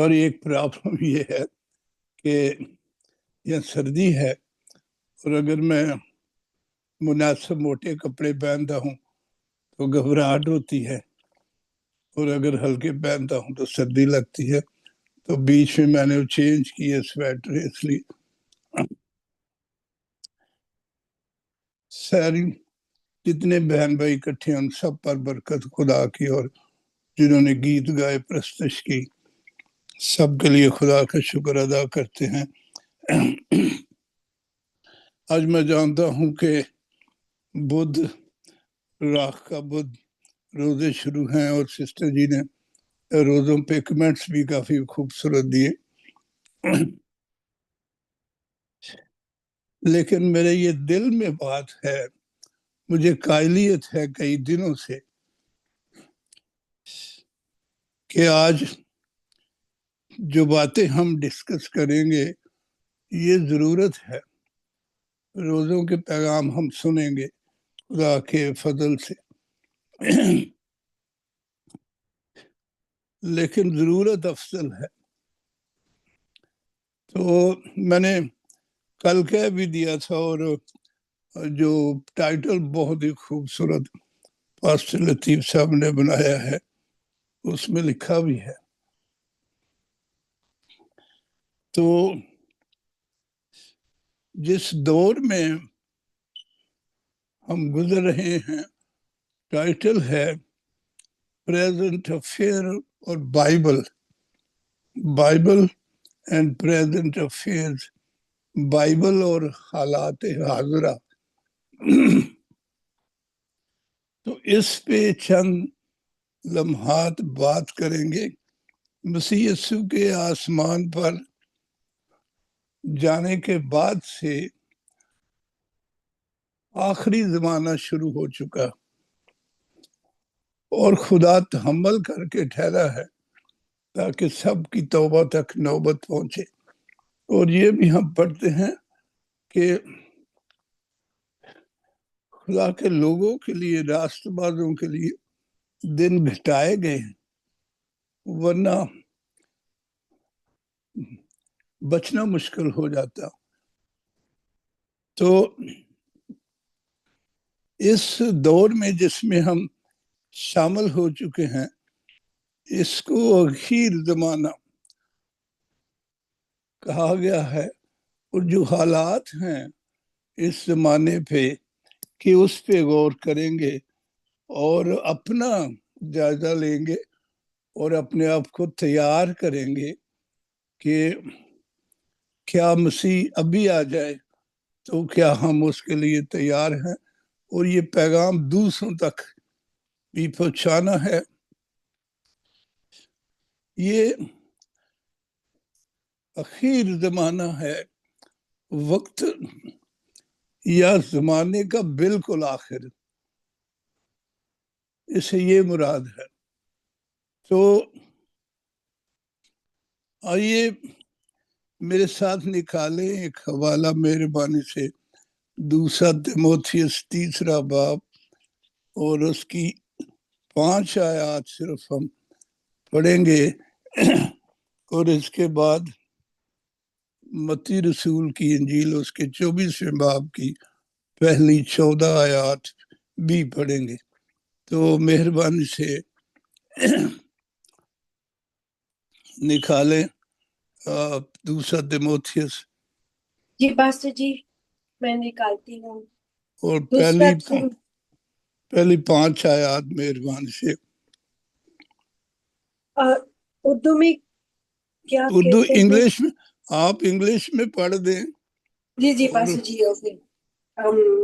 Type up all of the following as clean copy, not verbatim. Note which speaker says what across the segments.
Speaker 1: Sorry ایک problem یہ ہے کہ یہ سردی ہے اور اگر میں مناسب موٹے کپڑے پہنتا ہوں تو گھبراہٹ ہوتی ہے اور اگر ہلکے پہنتا ہوں تو سردی لگتی ہے، تو بیچ میں نے چینج کیا سویٹر، اس لیے ساری جتنے بہن بھائی اکٹھے ان سب پر برکت خدا کی، اور جنہوں نے گیت گائے پرستش کی، سب کے لیے خدا کا شکر ادا کرتے ہیں۔ آج میں جانتا ہوں کہ بدھ راکھ کا بدھ روزے شروع ہیں، اور سسٹر جی نے روزوں پہ کمنٹس بھی کافی خوبصورت دیے، لیکن میرے یہ دل میں بات ہے، مجھے قائلیت ہے کئی دنوں سے کہ آج جو باتیں ہم ڈسکس کریں گے یہ ضرورت ہے، روزوں کے پیغام ہم سنیں گے خدا کے فضل سے، لیکن ضرورت افضل ہے۔ تو میں نے کل کہہ بھی دیا تھا، اور جو ٹائٹل بہت ہی خوبصورت پاسٹر لطیف صاحب نے بنایا ہے اس میں لکھا بھی ہے، تو جس دور میں ہم گزر رہے ہیں ٹائٹل ہے پریزنٹ افیئر اور Bible and present affairs, Bible اور حالات حاضرہ۔ تو اس پہ چند لمحات بات کریں گے۔ مسیح یسوع کے آسمان پر جانے کے بعد سے آخری زمانہ شروع ہو چکا اور خدا تحمل کر کے ٹھہرا ہے تاکہ سب کی توبہ تک نوبت پہنچے۔ اور یہ بھی ہم پڑھتے ہیں کہ خدا کے لوگوں کے لیے، راست بازوں کے لیے دن گھٹائے گئے ہیں، ورنہ بچنا مشکل ہو جاتا۔ تو اس دور میں جس میں ہم شامل ہو چکے ہیں اس کو اخیر زمانہ کہا گیا ہے، اور جو حالات ہیں اس زمانے پہ کہ اس پہ غور کریں گے اور اپنا جائزہ لیں گے اور اپنے آپ کو تیار کریں گے کہ کیا مسیح ابھی آ جائے تو کیا ہم اس کے لیے تیار ہیں، اور یہ پیغام دوسروں تک بھی پہنچانا ہے۔ یہ اخیر زمانہ ہے، وقت یا زمانے کا بالکل آخر، اسے یہ مراد ہے۔ تو آئیے میرے ساتھ نکالیں ایک حوالہ مہربانی سے، دوسرا تیموتھیوس 3 باب اور اس کی 5 آیات صرف ہم پڑھیں گے، اور اس کے بعد متی رسول کی انجیل اس کے 24 باب کی پہلی 14 آیات بھی پڑھیں گے۔ تو مہربانی سے نکالیں دوسرا تیموتھیوس،
Speaker 2: جی پاسٹر جی میں نکالتی ہوں۔
Speaker 1: اور
Speaker 2: دوسرا
Speaker 1: پہلی 5 آیات مہربانی سے۔
Speaker 2: اردو میں کیا
Speaker 1: اردو
Speaker 2: کہتے ہیں؟
Speaker 1: انگلش میں، آپ انگلش میں پڑھ دیں۔
Speaker 2: جی جی پاسٹر جی اوکے۔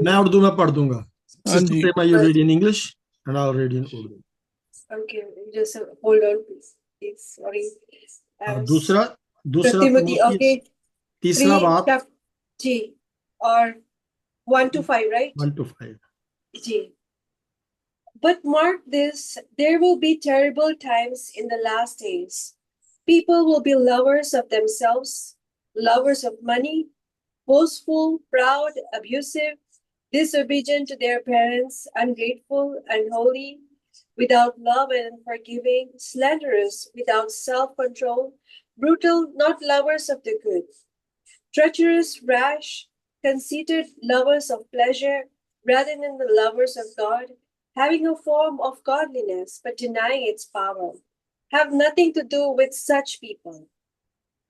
Speaker 3: میں اردو میں پڑھ دوں گا۔
Speaker 1: ہاں
Speaker 3: Sister
Speaker 1: جی،
Speaker 3: Prema, you read in English and I'll read in Urdu.
Speaker 2: Okay just hold on please, sorry.
Speaker 3: دوسرا
Speaker 2: تیموتھی اوکے
Speaker 3: تیسرا باب
Speaker 2: جی، اور 1 to 5 رائٹ؟
Speaker 3: 1 to 5۔
Speaker 2: جی۔ But mark this, there will be terrible times in the last days. People will be lovers of themselves, lovers of money, boastful, proud, abusive, disobedient to their parents, ungrateful, unholy, without love and forgiving, slanderous, without self-control, brutal, not lovers of the good, treacherous, rash, conceited, lovers of pleasure rather than the lovers of God, having a form of godliness but denying its power. Have nothing to do with such people.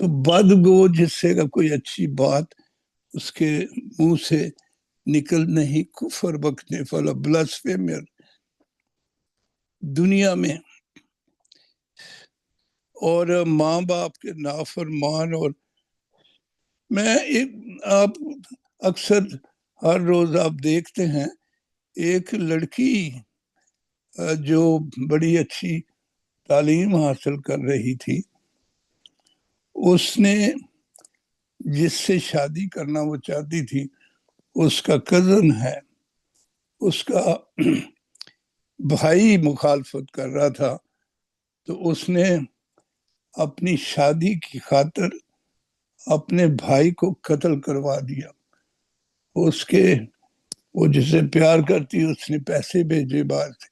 Speaker 1: تو بدگو جس سے کا کوئی اچھی بات اس کے منہ سے نکل نہیں، کفر بکنے والا، بلاسفیمر دنیا میں، اور ماں باپ کے نافرمان. اور میں آپ اکثر ہر روز آپ دیکھتے ہیں ایک لڑکی جو بڑی اچھی تعلیم حاصل کر رہی تھی، اس نے جس سے شادی کرنا وہ چاہتی تھی اس کا کزن ہے، اس کا بھائی مخالفت کر رہا تھا، تو اس نے اپنی شادی کی خاطر اپنے بھائی کو قتل کروا دیا. اس کے وہ جسے پیار کرتی اس نے پیسے بھیجے باہر سے.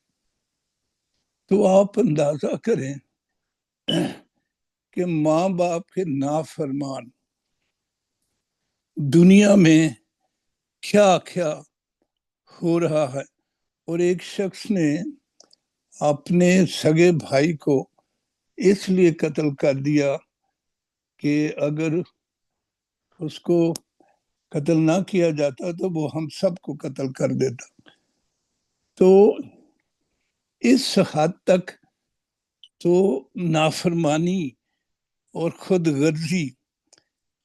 Speaker 1: تو آپ اندازہ کریں کہ ماں باپ کے نافرمان دنیا میں کیا کیا ہو رہا ہے. اور ایک شخص نے اپنے سگے بھائی کو اس لیے قتل کر دیا کہ اگر اس کو قتل نہ کیا جاتا تو وہ ہم سب کو قتل کر دیتا. تو اس حد تک تو نافرمانی اور خود غرضی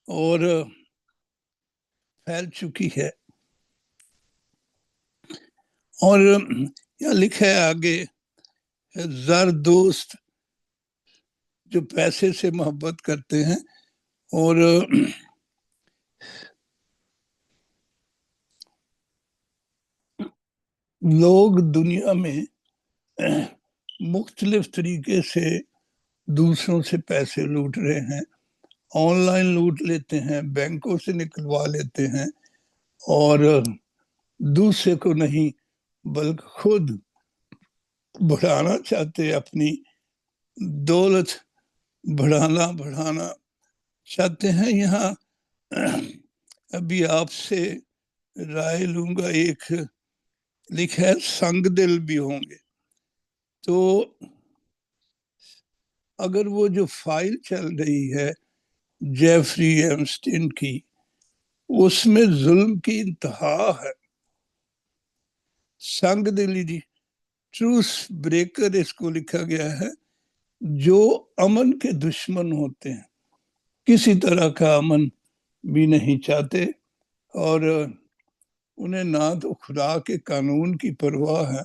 Speaker 1: اور پھیل چکی ہے. اور یہاں لکھا ہے آگے، زر دوست جو پیسے سے محبت کرتے ہیں اور لوگ دنیا میں مختلف طریقے سے دوسروں سے پیسے لوٹ رہے ہیں، آن لائن لوٹ لیتے ہیں، بینکوں سے نکلوا لیتے ہیں، اور دوسرے کو نہیں بلکہ خود بڑھانا چاہتے، اپنی دولت بڑھانا چاہتے ہیں. یہاں ابھی آپ سے رائے لوں گا، ایک لکھا ہے سنگ دل بھی ہوں گے. تو اگر وہ جو فائل چل رہی ہے جیفری ایمسٹین کی، اس میں ظلم کی انتہا ہے. سنگ دلی جی، ٹروس بریکر اس کو لکھا گیا ہے، جو امن کے دشمن ہوتے ہیں، کسی طرح کا امن بھی نہیں چاہتے، اور انہیں نہ تو خدا کے قانون کی پرواہ ہے،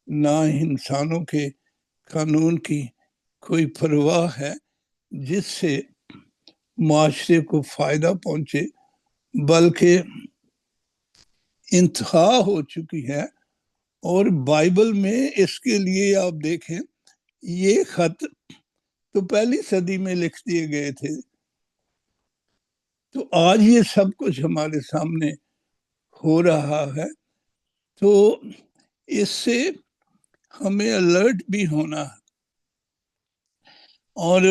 Speaker 1: نہ انسانوں کے قانون کی کوئی پرواہ ہے جس سے معاشرے کو فائدہ پہنچے، بلکہ انتہا ہو چکی ہے. اور بائبل میں اس کے لیے آپ دیکھیں، یہ خط تو پہلی صدی میں لکھ دیے گئے تھے، تو آج یہ سب کچھ ہمارے سامنے ہو رہا ہے. تو اس سے ہمیں الرٹ بھی ہونا ہے اور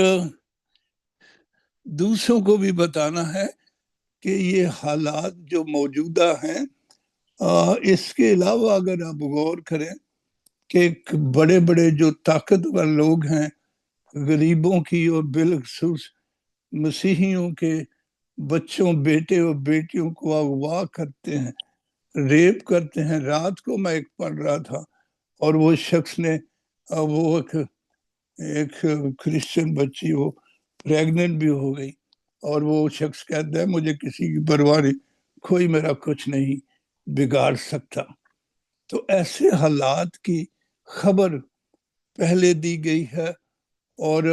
Speaker 1: دوسروں کو بھی بتانا ہے کہ یہ حالات جو موجودہ ہیں، اس کے علاوہ اگر آپ غور کریں کہ بڑے بڑے جو طاقتور لوگ ہیں، غریبوں کی اور بالخصوص مسیحیوں کے بچوں، بیٹے اور بیٹیوں کو اغوا کرتے ہیں، ریپ کرتے ہیں. رات کو میں ایک پڑھ رہا تھا اور وہ شخص نے وہ ایک کرسچن بچی وہ پریگننٹ بھی ہو گئی، اور وہ شخص کہتا ہے مجھے کسی کی پرواہ نہیں، کوئی میرا کچھ نہیں بگاڑ سکتا. تو ایسے حالات کی خبر پہلے دی گئی ہے، اور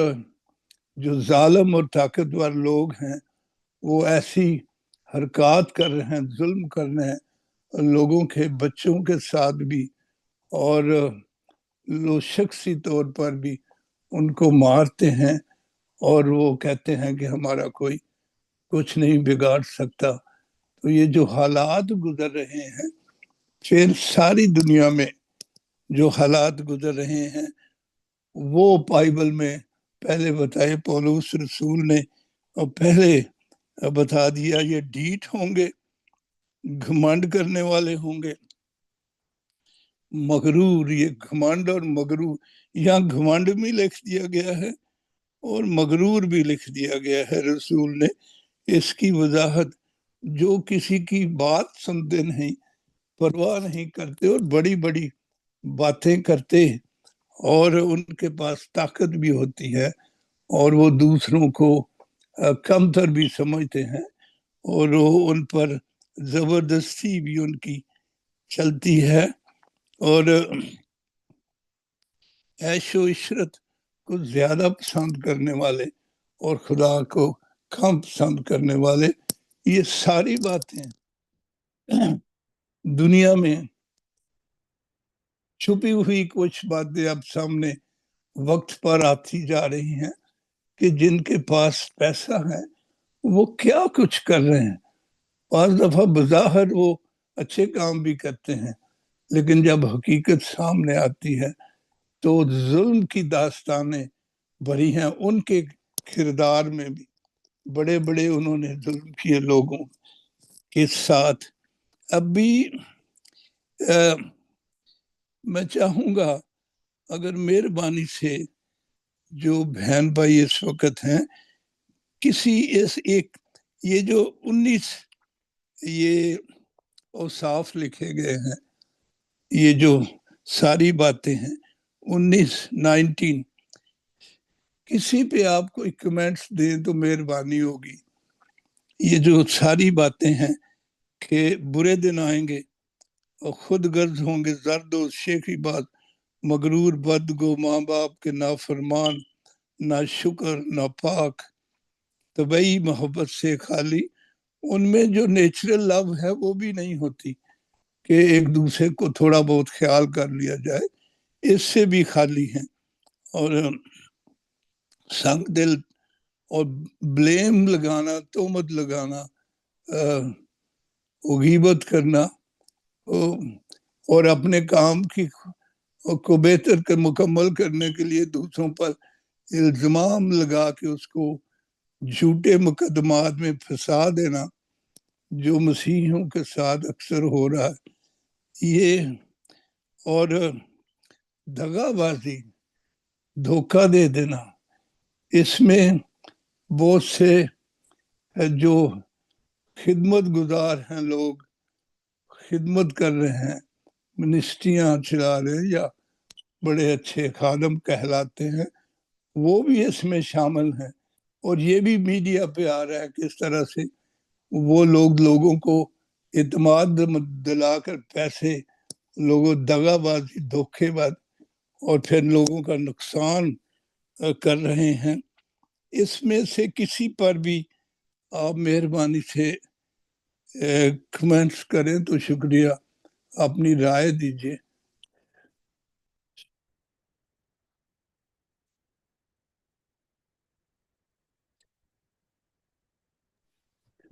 Speaker 1: جو ظالم اور طاقتور لوگ ہیں وہ ایسی حرکات کر رہے ہیں، ظلم کر رہے ہیں لوگوں کے بچوں کے ساتھ بھی، اور لوگ شخصی طور پر بھی ان کو مارتے ہیں، اور وہ کہتے ہیں کہ ہمارا کوئی کچھ نہیں بگاڑ سکتا. تو یہ جو حالات گزر رہے ہیں، پھر ساری دنیا میں جو حالات گزر رہے ہیں وہ بائبل میں پہلے بتائے پولس رسول نے، اور پہلے بتا دیا یہ ڈھیٹ ہوں گے، گھمنڈ کرنے والے ہوں گے، مغرور. یہ گھمنڈ اور مغرور، یہاں گھمنڈ میں لکھ دیا گیا ہے اور مغرور بھی لکھ دیا گیا ہے رسول نے. اس کی وضاحت جو کسی کی بات سنتے نہیں, پرواہ نہیں کرتے اور بڑی بڑی باتیں کرتے, اور ان کے پاس طاقت بھی ہوتی ہے اور وہ دوسروں کو کمتر بھی سمجھتے ہیں, اور وہ ان پر زبردستی بھی ان کی چلتی ہے, اور عیش و عشرت کو زیادہ پسند کرنے والے اور خدا کو کم پسند کرنے والے, یہ ساری باتیں دنیا میں چھپی ہوئی کچھ باتیں اب سامنے وقت پر آتی جا رہی ہیں کہ جن کے پاس پیسہ ہے وہ کیا کچھ کر رہے ہیں. بعض دفعہ بظاہر وہ اچھے کام بھی کرتے ہیں, لیکن جب حقیقت سامنے آتی ہے تو ظلم کی داستانیں بھری ہیں. ان کے کردار میں بھی بڑے بڑے انہوں نے ظلم کیے لوگوں کے ساتھ. اب بھی میں چاہوں گا اگر مہربانی سے جو بہن بھائی اس وقت ہیں, کسی ایک یہ جو 19 یہ اوصاف لکھے گئے ہیں, یہ جو ساری باتیں ہیں 19 کسی پہ آپ کو کمنٹس دیں تو مہربانی ہوگی. یہ جو ساری باتیں ہیں کہ برے دن آئیں گے اور خود غرض ہوں گے, زرد و شیخی بات, مغرور, بدگو, ماں باپ کے نافرمان, نہ شکر, نہ پاک, طبعی محبت سے خالی. ان میں جو نیچرل لو ہے وہ بھی نہیں ہوتی کہ ایک دوسرے کو تھوڑا بہت خیال کر لیا جائے, اس سے بھی خالی ہیں. اور سنگ دل اور بلیم لگانا, تہمت لگانا, غیبت کرنا, اور اپنے کام کو بہتر کر مکمل کرنے کے لیے دوسروں پر الزام لگا کے اس کو جھوٹے مقدمات میں پھنسا دینا, جو مسیحیوں کے ساتھ اکثر ہو رہا ہے. یہ اور دغا بازی, دھوکہ دے دینا, اس میں بہت سے جو خدمت گزار ہیں لوگ, خدمت کر رہے ہیں, منسٹریاں چلا رہے ہیں یا بڑے اچھے خادم کہلاتے ہیں, وہ بھی اس میں شامل ہیں. اور یہ بھی میڈیا پہ آ رہا ہے کس طرح سے وہ لوگوں کو اعتماد دلا کر پیسے, لوگوں دغا بازی, دھوکے باز, اور پھر لوگوں کا نقصان کر رہے ہیں. اس میں سے کسی پر بھی آپ مہربانی سے کمنٹس کریں تو شکریہ, اپنی رائے دیجیے.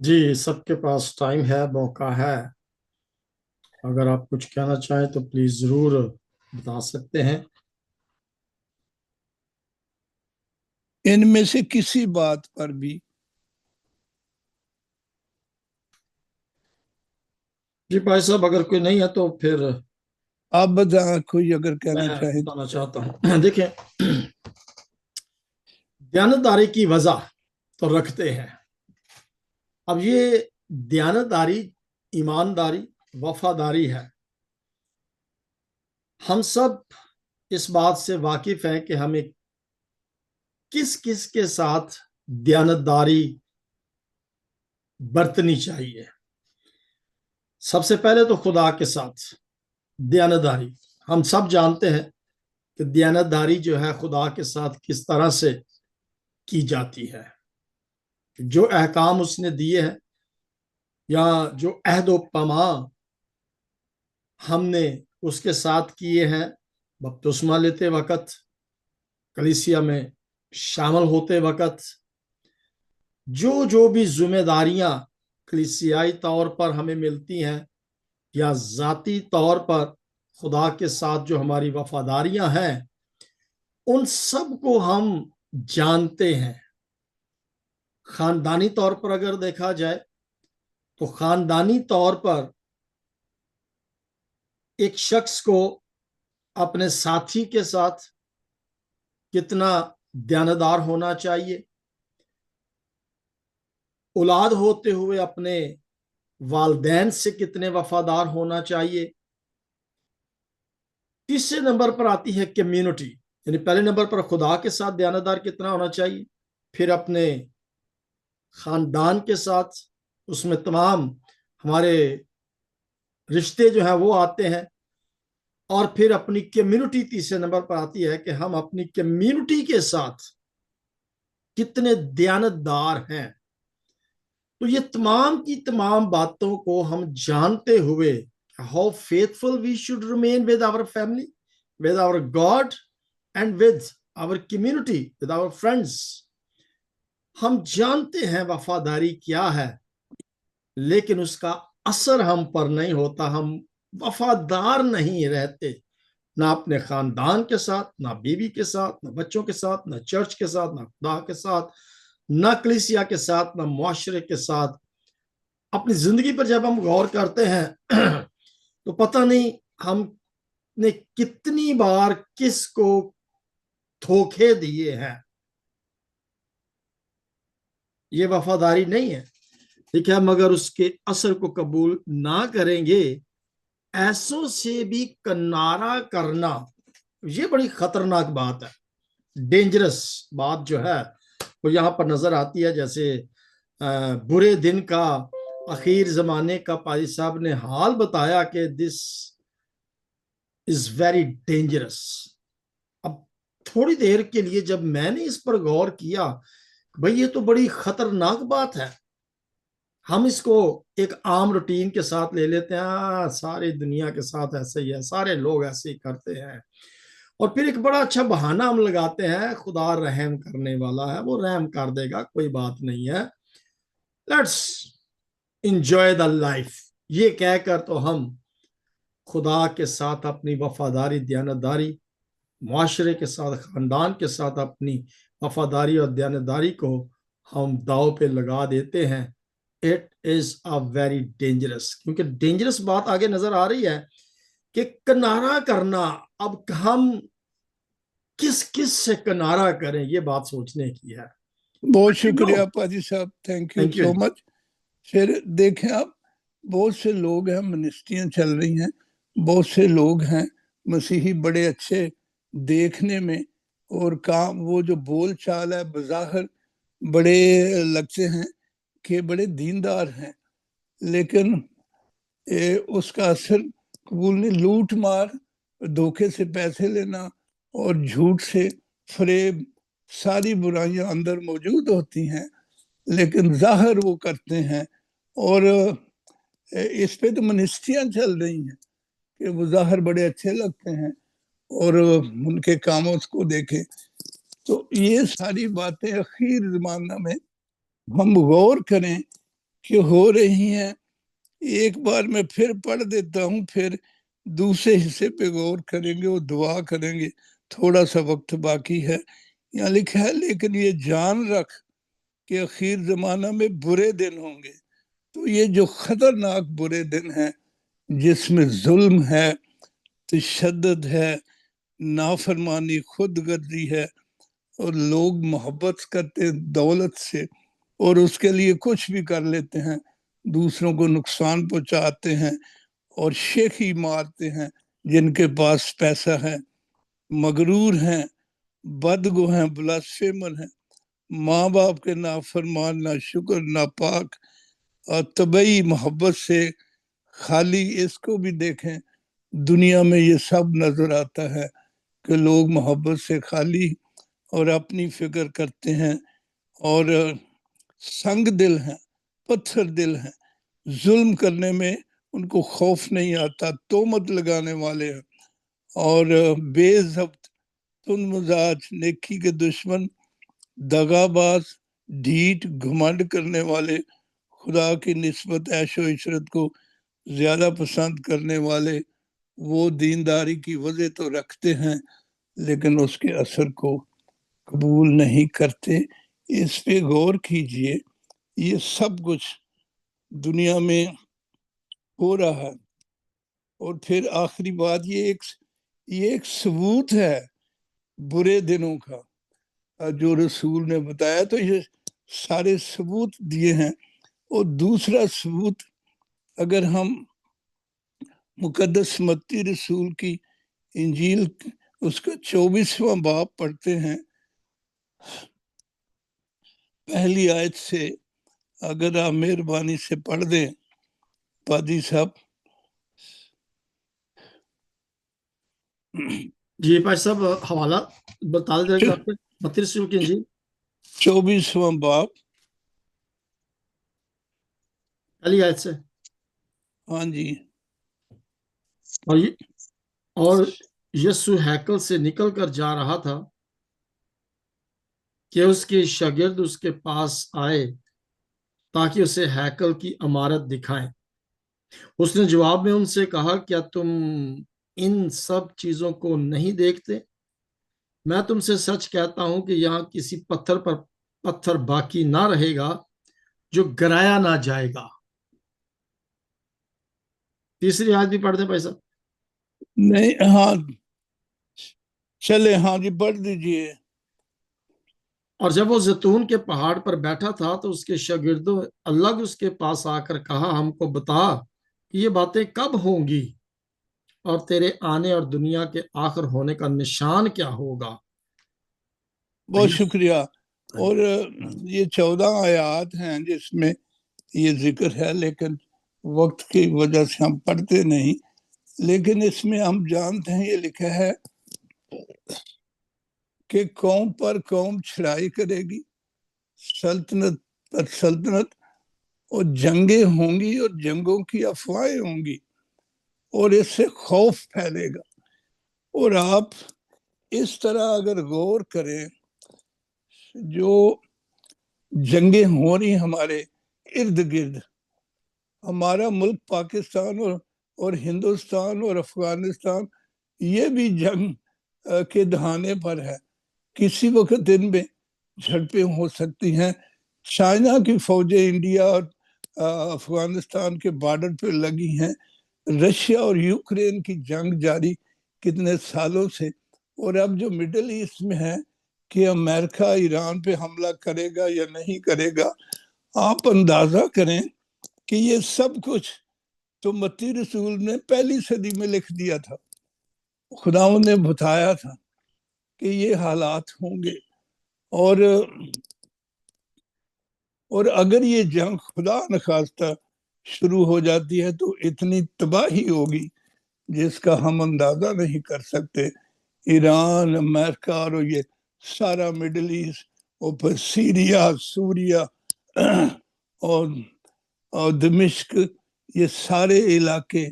Speaker 3: جی, سب کے پاس ٹائم ہے, موقع ہے. اگر آپ کچھ کہنا چاہیں تو پلیز ضرور بتا سکتے ہیں.
Speaker 1: ان میں سے کسی بات پر بھی
Speaker 3: جی بھائی صاحب, اگر کوئی نہیں ہے تو پھر
Speaker 1: آپ بتائیں, کوئی اگر کہنا
Speaker 3: میں
Speaker 1: چاہیں.
Speaker 3: بتانا چاہتا ہوں. دیکھیں, دیانتداری کی وضع تو رکھتے ہیں. اب یہ دیانتداری ایمانداری, وفاداری ہے. ہم سب اس بات سے واقف ہیں کہ ہمیں کس کس کے ساتھ دیانتداری برتنی چاہیے. سب سے پہلے تو خدا کے ساتھ دیانتداری. ہم سب جانتے ہیں کہ دیانتداری جو ہے خدا کے ساتھ کس طرح سے کی جاتی ہے. جو احکام اس نے دیے ہیں یا جو عہد و پیمان ہم نے اس کے ساتھ کیے ہیں, بپتسمہ لیتے وقت, کلیسیا میں شامل ہوتے وقت, جو بھی ذمہ داریاں کلیسیائی طور پر ہمیں ملتی ہیں یا ذاتی طور پر خدا کے ساتھ جو ہماری وفاداریاں ہیں, ان سب کو ہم جانتے ہیں. خاندانی طور پر اگر دیکھا جائے تو خاندانی طور پر ایک شخص کو اپنے ساتھی کے ساتھ کتنا دیانتدار ہونا چاہیے. اولاد ہوتے ہوئے اپنے والدین سے کتنے وفادار ہونا چاہیے. تیسرے نمبر پر آتی ہے کمیونٹی، یعنی پہلے نمبر پر خدا کے ساتھ دیانتدار کتنا ہونا چاہیے، پھر اپنے خاندان کے ساتھ، اس میں تمام ہمارے رشتے جو ہیں وہ آتے ہیں، اور پھر اپنی کمیونٹی تیسرے نمبر پر آتی ہے کہ ہم اپنی کمیونٹی کے ساتھ کتنے دیانتدار ہیں. تو یہ تمام کی تمام باتوں کو ہم جانتے ہوئے how faithful we should remain with our family, with our God, and with our community, with our friends. ہم جانتے ہیں وفاداری کیا ہے، لیکن اس کا اثر ہم پر نہیں ہوتا. ہم وفادار نہیں رہتے، نہ اپنے خاندان کے ساتھ، نہ بیوی کے ساتھ، نہ بچوں کے ساتھ، نہ چرچ کے ساتھ، نہ خدا کے ساتھ، نہ کلیسیا کے ساتھ، نہ معاشرے کے ساتھ. اپنی زندگی پر جب ہم غور کرتے ہیں تو پتہ نہیں ہم نے کتنی بار کس کو دھوکے دیے ہیں. یہ وفاداری نہیں ہے. دیکھیں، ہم اگر اس کے اثر کو قبول نہ کریں گے، ایسوں سے بھی کنارہ کرنا یہ بڑی خطرناک بات ہے. ڈینجرس بات جو ہے وہ یہاں پر نظر آتی ہے. جیسے برے دن کا، اخیر زمانے کا پادری صاحب نے حال بتایا کہ دس از ویری ڈینجرس. اب تھوڑی دیر کے لیے جب میں نے اس پر غور کیا، بھئی یہ تو بڑی خطرناک بات ہے. ہم اس کو ایک عام روٹین کے ساتھ لے لیتے ہیں، ساری دنیا کے ساتھ ایسے ہی ہے، سارے لوگ ایسے ہی کرتے ہیں، اور پھر ایک بڑا اچھا بہانہ ہم لگاتے ہیں، خدا رحم کرنے والا ہے، وہ رحم کر دے گا، کوئی بات نہیں ہے، لیٹس انجوائے دا لائف. یہ کہہ کر تو ہم خدا کے ساتھ اپنی وفاداری، دیانتداری، معاشرے کے ساتھ، خاندان کے ساتھ اپنی وفاداری اور دیانتداری کو ہم داؤ پہ لگا دیتے ہیں. It is a very dangerous. کیونکہ ڈینجرس بات آگے نظر آ رہی ہے کہ کنارہ کرنا. اب ہم کس کس سے کنارہ کریں، یہ بات سوچنے کی ہے.
Speaker 1: بہت شکریہ پادری صاحب، تھینک یو سو مچ. پھر دیکھیں آپ، بہت سے لوگ ہیں، منسٹریاں چل رہی ہیں، بہت سے لوگ ہیں مسیحی بڑے اچھے دیکھنے میں، اور کام وہ جو بول چال ہے بظاہر بڑے لگتے ہیں کہ بڑے دیندار ہیں، لیکن اس کا اثر قبول نہیں. لوٹ مار، دھوکے سے پیسے لینا اور جھوٹ سے فریب، ساری برائیاں اندر موجود ہوتی ہیں، لیکن ظاہر وہ کرتے ہیں. اور اس پہ تو منسٹریاں چل رہی ہیں کہ وہ ظاہر بڑے اچھے لگتے ہیں اور ان کے کاموں کو دیکھیں. تو یہ ساری باتیں اخیر زمانہ میں ہم غور کریں کہ ہو رہی ہیں. ایک بار میں پھر پڑھ دیتا ہوں، پھر دوسرے حصے پہ غور کریں گے، وہ دعا کریں گے. تھوڑا سا وقت باقی ہے. یہاں لکھا ہے لیکن یہ جان رکھ کہ اخیر زمانہ میں برے دن ہوں گے. تو یہ جو خطرناک برے دن ہیں جس میں ظلم ہے، تشدد ہے، نافرمانی، خود غرضی ہے، اور لوگ محبت کرتے ہیں دولت سے اور اس کے لیے کچھ بھی کر لیتے ہیں، دوسروں کو نقصان پہنچاتے ہیں اور شیخی مارتے ہیں جن کے پاس پیسہ ہے، مغرور ہیں، بدگو ہیں، بلاسفیمر ہیں، ماں باپ کے نافرمان، نہ شکر، نہ پاک، اور طبعی محبت سے خالی. اس کو بھی دیکھیں، دنیا میں یہ سب نظر آتا ہے کہ لوگ محبت سے خالی اور اپنی فکر کرتے ہیں، اور سنگ دل ہیں، پتھر دل ہیں، ظلم کرنے میں ان کو خوف نہیں آتا، تہمت لگانے والے ہیں، اور بے ضبط، تند مزاج، نیکی کے دشمن، دغا باز، ڈھیٹ، گھمنڈ کرنے والے، خدا کی نسبت عیش و عشرت کو زیادہ پسند کرنے والے. وہ دینداری کی وجہ تو رکھتے ہیں لیکن اس کے اثر کو قبول نہیں کرتے. اس پہ غور کیجئے، یہ سب کچھ دنیا میں ہو رہا ہے. اور پھر آخری بات، یہ ایک ثبوت ہے برے دنوں کا. جو رسول نے بتایا. تو یہ سارے ثبوت دیے ہیں. اور دوسرا ثبوت اگر ہم مقدس متی رسول کی انجیل اس کا 24واں باب پڑھتے ہیں پہلی آیت سے, اگر آپ مہربانی سے پڑھ دیں پادی صاحب.
Speaker 3: جی پاش صاحب حوالہ بتا دیں گے آپ کے متی رسول کی انجیل
Speaker 1: 24واں باب.
Speaker 3: پہلی آیت سے.
Speaker 1: ہاں جی.
Speaker 3: اور یسوع ہیکل سے نکل کر جا رہا تھا کہ اس کے شاگرد اس کے پاس آئے تاکہ اسے ہیکل کی عمارت دکھائیں. اس نے جواب میں ان سے کہا, کیا تم ان سب چیزوں کو نہیں دیکھتے؟ میں تم سے سچ کہتا ہوں کہ یہاں کسی پتھر پر پتھر باقی نہ رہے گا جو گرایا نہ جائے گا. تیسری آیت بھی پڑھ دیں بھائی صاحب.
Speaker 1: نہیں, ہاں چلے, ہاں جی پڑھ دیجئے.
Speaker 3: اور جب وہ زیتون کے پہاڑ پر بیٹھا تھا تو اس کے شاگردوں الگ اس کے پاس آ کر کہا, ہم کو بتا کہ یہ باتیں کب ہوں گی اور تیرے آنے اور دنیا کے آخر ہونے کا نشان کیا ہوگا.
Speaker 1: بہت شکریہ. اور یہ 14 آیات ہیں جس میں یہ ذکر ہے, لیکن وقت کی وجہ سے ہم پڑھتے نہیں. لیکن اس میں ہم جانتے ہیں یہ لکھا ہے کہ قوم پر قوم چڑھائی کرے گی, سلطنت پر سلطنت, اور جنگیں ہوں گی اور جنگوں کی افواہیں ہوں گی اور اس سے خوف پھیلے گا. اور آپ اس طرح اگر غور کریں, جو جنگیں ہو رہی ہمارے ارد گرد, ہمارا ملک پاکستان اور ہندوستان اور افغانستان یہ بھی جنگ کے دہانے پر ہے. کسی وقت ان میں جھڑپیں ہو سکتی ہیں. چائنا کی فوجیں انڈیا اور افغانستان کے بارڈر پہ لگی ہیں. رشیا اور یوکرین کی جنگ جاری کتنے سالوں سے. اور اب جو مڈل ایسٹ میں ہے کہ امریکہ ایران پہ حملہ کرے گا یا نہیں کرے گا, آپ اندازہ کریں کہ یہ سب کچھ تو متی رسول نے پہلی صدی میں لکھ دیا تھا. خداوند نے بتایا تھا کہ یہ حالات ہوں گے. اور اگر یہ جنگ خدا نخواستہ شروع ہو جاتی ہے تو اتنی تباہی ہوگی جس کا ہم اندازہ نہیں کر سکتے. ایران, امریکہ اور یہ سارا مڈل ایسٹ, اور پھر سیریا, سوریا اور دمشق, یہ سارے علاقے,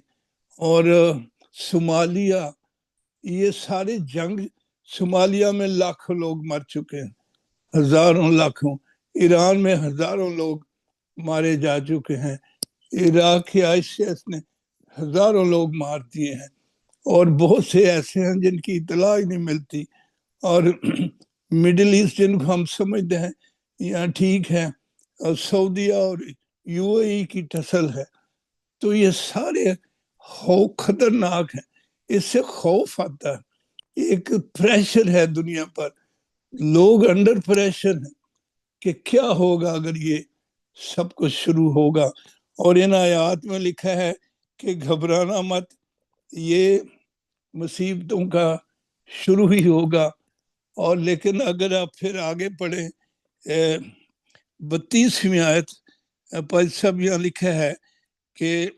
Speaker 1: اور صومالیہ, یہ سارے جنگ. صومالیہ میں لاکھوں لوگ مر چکے ہیں, ہزاروں لاکھوں. ایران میں ہزاروں لوگ مارے جا چکے ہیں. عراق کے ISIS نے ہزاروں لوگ مار دیے ہیں. اور بہت سے ایسے ہیں جن کی اطلاع ہی نہیں ملتی. اور مڈل ایسٹ جن کو ہم سمجھتے ہیں یہاں ٹھیک ہے, اور سعودیہ اور UAE کی ٹسل ہے. تو یہ سارے خطرناک ہیں. اس سے خوف آتا ہے. ایک پریشر ہے دنیا پر, لوگ انڈر پریشر ہیں کہ کیا ہوگا اگر یہ سب کچھ شروع ہوگا. اور ان آیات میں لکھا ہے کہ گھبرانا مت, یہ مصیبتوں کا شروع ہی ہوگا. اور لیکن اگر آپ پھر آگے پڑھیں 32ویں آیت, سب یہاں لکھا ہے کہ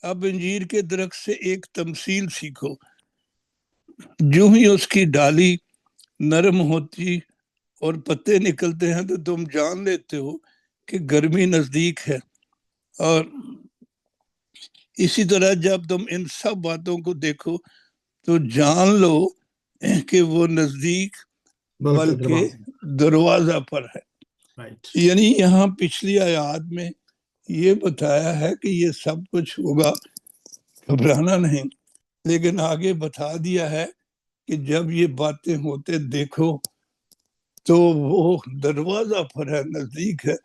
Speaker 1: اب انجیر کے درخت سے ایک تمثیل سیکھو, جو ہی اس کی ڈالی نرم ہوتی اور پتے نکلتے ہیں تو تم جان لیتے ہو کہ گرمی نزدیک ہے. اور اسی طرح جب تم ان سب باتوں کو دیکھو تو جان لو کہ وہ نزدیک بلکہ دروازہ پر ہے. یعنی یہاں پچھلی آیات میں یہ بتایا ہے کہ یہ سب کچھ ہوگا, گھبرانا نہیں. لیکن آگے بتا دیا ہے کہ جب یہ باتیں ہوتے دیکھو تو وہ دروازہ پر ہے, نزدیک ہے.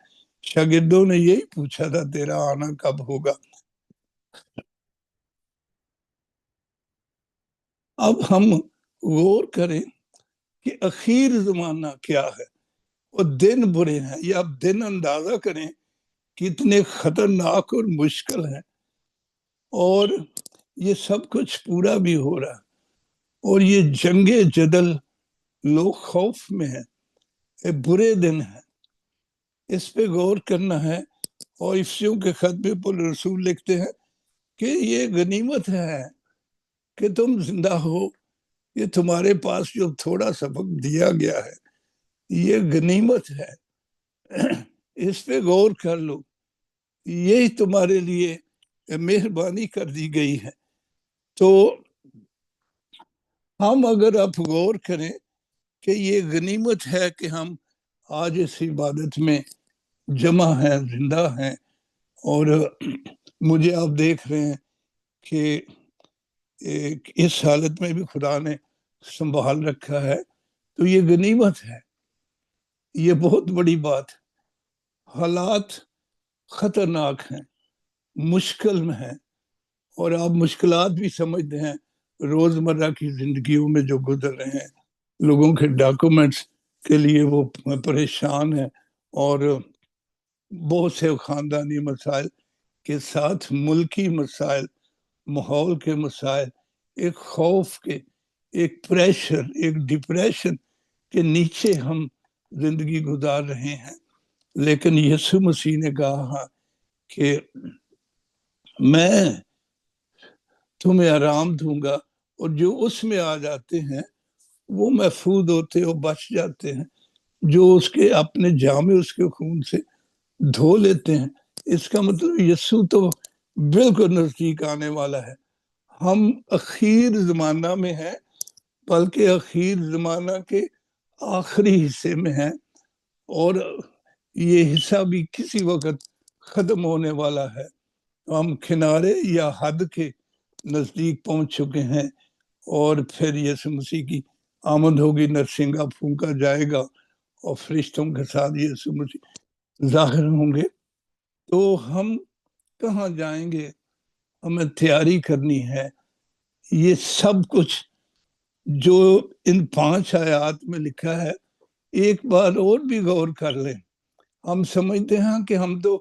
Speaker 1: شاگردوں نے یہی پوچھا تھا تیرا آنا کب ہوگا. اب ہم غور کریں کہ اخیر زمانہ کیا ہے اور دن برے ہیں. یہ آپ دن اندازہ کریں کتنے خطرناک اور مشکل ہیں, اور یہ سب کچھ پورا بھی ہو رہا ہے, اور یہ جنگ جدل, لوگ خوف میں ہیں, یہ برے دن ہیں. اس پہ غور کرنا ہے. اور افسیوں کے خط میں پولس رسول لکھتے ہیں کہ یہ غنیمت ہے کہ تم زندہ ہو. یہ تمہارے پاس جو تھوڑا سا وقت دیا گیا ہے یہ غنیمت ہے, اس پہ غور کر لو. یہی تمہارے لیے مہربانی کر دی گئی ہے. تو ہم اگر آپ غور کریں کہ یہ غنیمت ہے کہ ہم آج اس عبادت میں جمع ہیں, زندہ ہیں, اور مجھے آپ دیکھ رہے ہیں کہ اس حالت میں بھی خدا نے سنبھال رکھا ہے, تو یہ غنیمت ہے. یہ بہت بڑی بات ہے. حالات خطرناک ہیں, مشکل میں ہیں, اور آپ مشکلات بھی سمجھتے ہیں روزمرہ کی زندگیوں میں جو گزر رہے ہیں. لوگوں کے ڈاکومنٹس کے لیے وہ پریشان ہیں, اور بہت سے خاندانی مسائل کے ساتھ ملکی مسائل, ماحول کے مسائل, ایک خوف کے, ایک پریشر, ایک ڈپریشن کے نیچے ہم زندگی گزار رہے ہیں. لیکن یسوع مسیح نے کہا کہ میں تمہیں آرام دوں گا, اور جو اس میں آ جاتے ہیں وہ محفوظ ہوتے اور بچ جاتے ہیں, جو اس کے اپنے جامے اس کے خون سے دھو لیتے ہیں. اس کا مطلب یسوع تو بالکل نزدیک آنے والا ہے. ہم اخیر زمانہ میں ہیں, بلکہ اخیر زمانہ کے آخری حصے میں ہیں, اور یہ حصہ بھی کسی وقت ختم ہونے والا ہے. ہم کنارے یا حد کے نزدیک پہنچ چکے ہیں, اور پھر یسوع مسیح کی آمد ہوگی, نرسنگا پھونکا جائے گا, اور فرشتوں کے ساتھ یسوع مسیح ظاہر ہوں گے. تو ہم کہاں جائیں گے؟ ہمیں تیاری کرنی ہے. یہ سب کچھ جو ان 5 آیات میں لکھا ہے, ایک بار اور بھی غور کر لیں. ہم سمجھتے ہیں کہ ہم تو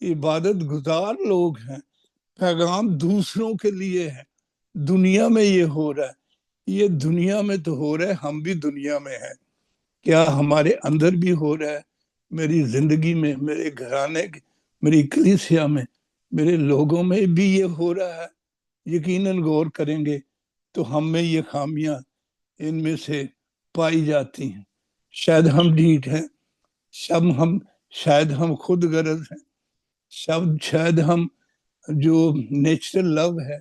Speaker 1: عبادت گزار لوگ ہیں, پیغام دوسروں کے لیے ہے, دنیا میں یہ ہو رہا ہے. یہ دنیا میں تو ہو رہا ہے, ہم بھی دنیا میں ہیں. کیا ہمارے اندر بھی ہو رہا ہے؟ میری زندگی میں, میرے گھرانے کے, میری کلیسیا میں, میرے لوگوں میں بھی یہ ہو رہا ہے؟ یقیناً غور کریں گے تو ہم میں یہ خامیاں ان میں سے پائی جاتی ہیں. شاید ہم ڈھیٹ ہیں, شاید ہم خود غرض ہیں, شاید ہم جو نیچرل لو ہے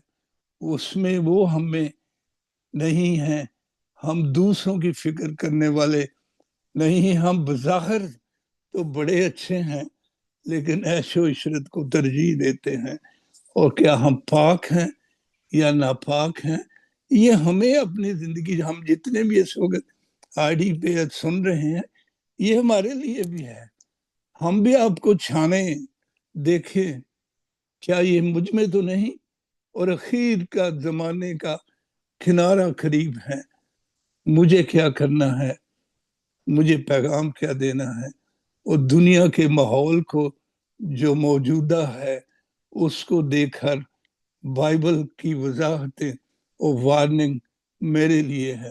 Speaker 1: اس میں وہ ہم میں نہیں ہیں. ہم دوسروں کی فکر کرنے والے نہیں. ہم بظاہر تو بڑے اچھے ہیں, لیکن عیش و عشرت کو ترجیح دیتے ہیں. اور کیا ہم پاک ہیں یا ناپاک ہیں؟ یہ ہمیں اپنی زندگی, ہم جتنے بھی اس وقت آئی ڈی پہ سن رہے ہیں, یہ ہمارے لیے بھی ہے. ہم بھی آپ کو چھانیں, دیکھیں کیا یہ مجھ میں تو نہیں. اور اخیر کا زمانے کا کنارہ قریب ہے. مجھے کیا کرنا ہے؟ مجھے پیغام کیا دینا ہے؟ اور دنیا کے ماحول کو جو موجودہ ہے اس کو دیکھ کر بائبل کی وضاحتیں اور وارننگ میرے لیے ہے.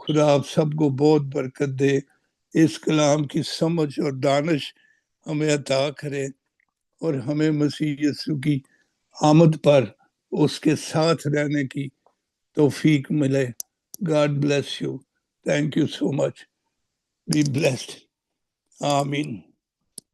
Speaker 1: خدا آپ سب کو بہت برکت دے, اس کلام کی سمجھ اور دانش ہمیں عطا کرے, اور ہمیں مسیح یسوع کی آمد پر اس کے ساتھ رہنے کی توفیق ملے. God bless you. Thank you so much. Be blessed. آمین.